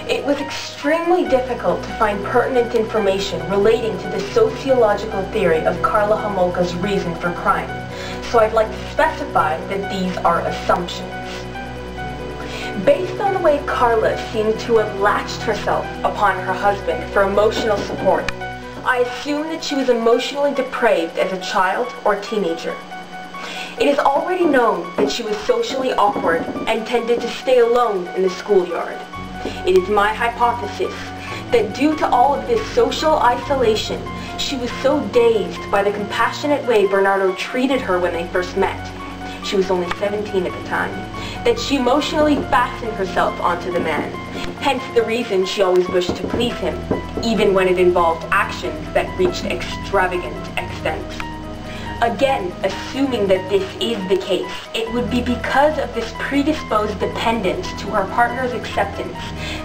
It was extremely difficult to find pertinent information relating to the sociological theory of Karla Homolka's reason for crime, so I'd like to specify that these are assumptions. Based on the way Karla seemed to have latched herself upon her husband for emotional support, I assume that she was emotionally depraved as a child or teenager. It is already known that she was socially awkward and tended to stay alone in the schoolyard. It is my hypothesis that due to all of this social isolation, she was so dazed by the compassionate way Bernardo treated her when they first met, she was only 17 at the time, that she emotionally fastened herself onto the man. Hence the reason she always wished to please him, even when it involved actions that reached extravagant extents. Again, assuming that this is the case, it would be because of this predisposed dependence to her partner's acceptance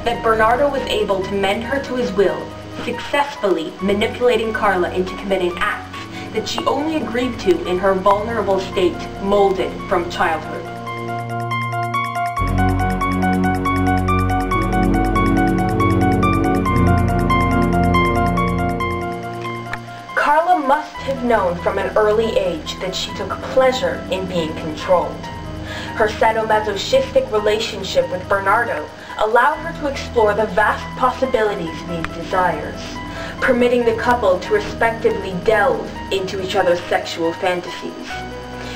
that Bernardo was able to mend her to his will, successfully manipulating Karla into committing acts that she only agreed to in her vulnerable state, molded from childhood. Karla must have known from an early age that she took pleasure in being controlled. Her sadomasochistic relationship with Bernardo allowed her to explore the vast possibilities of these desires, permitting the couple to respectively delve into each other's sexual fantasies,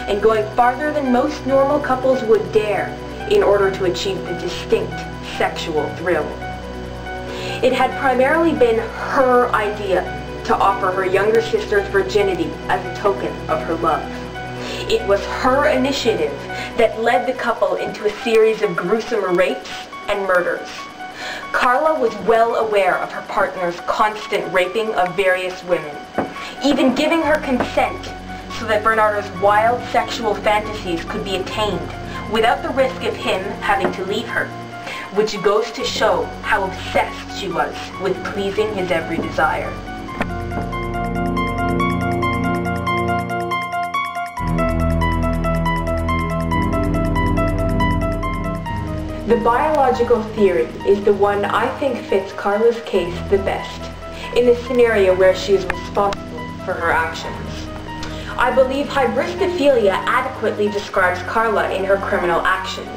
and going farther than most normal couples would dare in order to achieve the distinct sexual thrill. It had primarily been her idea to offer her younger sister's virginity as a token of her love. It was her initiative that led the couple into a series of gruesome rapes and murders. Karla was well aware of her partner's constant raping of various women, even giving her consent so that Bernardo's wild sexual fantasies could be attained without the risk of him having to leave her, which goes to show how obsessed she was with pleasing his every desire. The biological theory is the one I think fits Karla's case the best, in the scenario where she is responsible for her actions. I believe Hybristophilia adequately describes Karla in her criminal actions,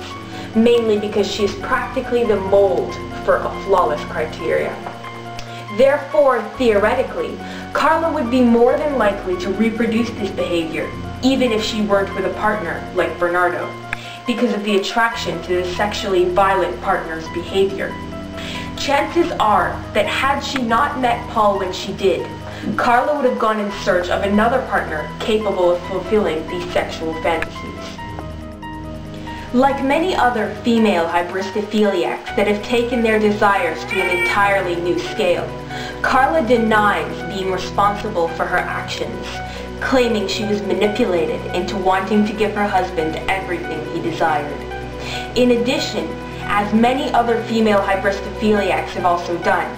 mainly because she is practically the mold for a flawless criteria. Therefore, theoretically, Karla would be more than likely to reproduce this behavior, even if she weren't with a partner like Bernardo, because of the attraction to the sexually violent partner's behavior. Chances are that had she not met Paul when she did, Karla would have gone in search of another partner capable of fulfilling these sexual fantasies. Like many other female hybristophiliacs that have taken their desires to an entirely new scale, Karla denies being responsible for her actions, claiming she was manipulated into wanting to give her husband everything he desired. In addition, as many other female hybristophiliacs have also done,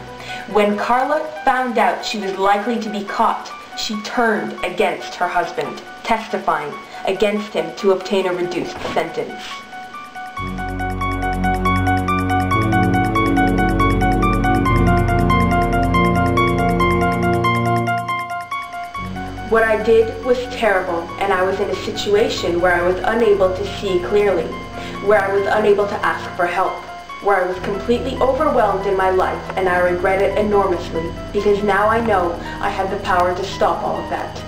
when Karla found out she was likely to be caught, she turned against her husband, testifying against him to obtain a reduced sentence. What I did was terrible, and I was in a situation where I was unable to see clearly, where I was unable to ask for help, where I was completely overwhelmed in my life, and I regret it enormously, because now I know I had the power to stop all of that.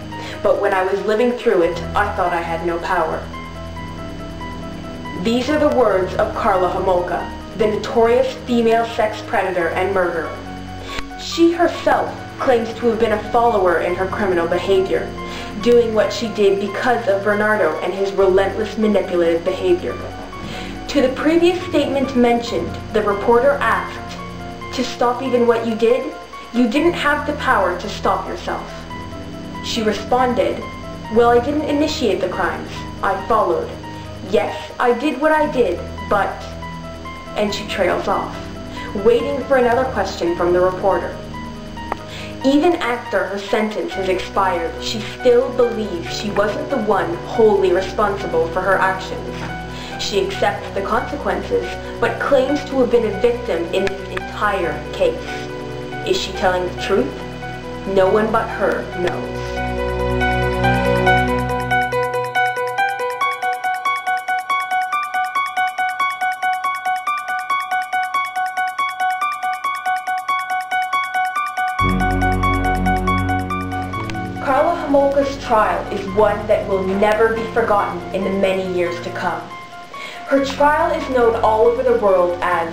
But when I was living through it, I thought I had no power. These are the words of Karla Homolka, the notorious female sex predator and murderer. She herself claims to have been a follower in her criminal behavior, doing what she did because of Bernardo and his relentless manipulative behavior. To the previous statement mentioned, the reporter asked, "To stop even what you did? You didn't have the power to stop yourself." She responded, Well, I didn't initiate the crimes. I followed. Yes, I did what I did, but... And she trails off, waiting for another question from the reporter. Even after her sentence has expired, she still believes she wasn't the one wholly responsible for her actions. She accepts the consequences, but claims to have been a victim in this entire case. Is she telling the truth? No one but her knows. Karla Homolka's trial is one that will never be forgotten in the many years to come. Her trial is known all over the world as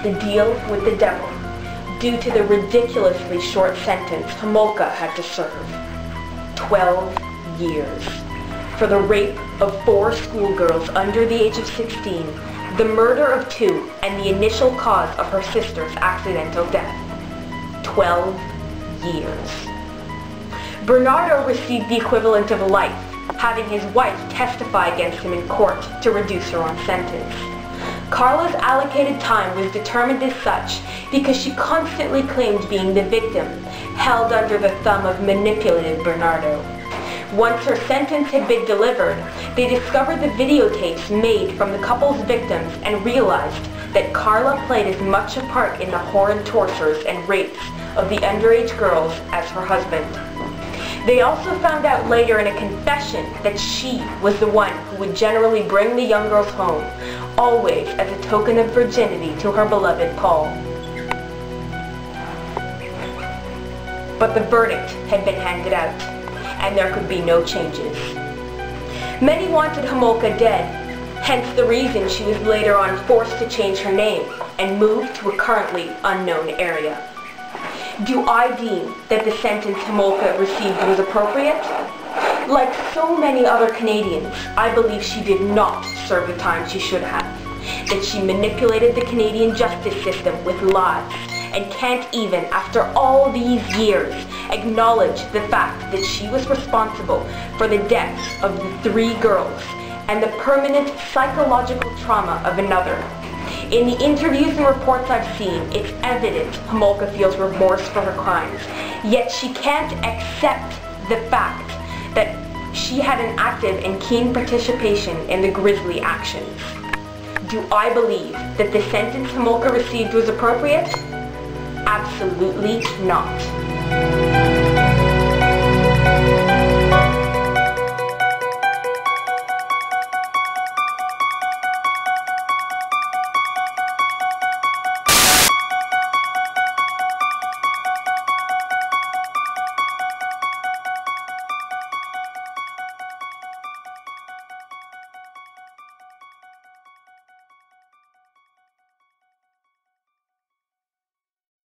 the deal with the devil, due to the ridiculously short sentence Homolka had to serve. 12 years. For the rape of 4 schoolgirls under the age of 16, the murder of 2, and the initial cause of her sister's accidental death. 12 years. Bernardo received the equivalent of life, having his wife testify against him in court to reduce her own sentence. Karla's allocated time was determined as such because she constantly claimed being the victim, held under the thumb of manipulative Bernardo. Once her sentence had been delivered, they discovered the videotapes made from the couple's victims and realized that Karla played as much a part in the horrid tortures and rapes of the underage girls as her husband. They also found out later in a confession that she was the one who would generally bring the young girls home, always as a token of virginity to her beloved Paul. But the verdict had been handed out, and there could be no changes. Many wanted Homolka dead, hence the reason she was later on forced to change her name and move to a currently unknown area. Do I deem that the sentence Homolka received was appropriate? Like so many other Canadians, I believe she did not serve the time she should have, that she manipulated the Canadian justice system with lies, and can't even, after all these years, acknowledge the fact that she was responsible for the deaths of the 3 girls and the permanent psychological trauma of another. In the interviews and reports I've seen, it's evident Homolka feels remorse for her crimes, yet she can't accept the fact that she had an active and keen participation in the grisly actions. Do I believe that the sentence Homolka received was appropriate? Absolutely not.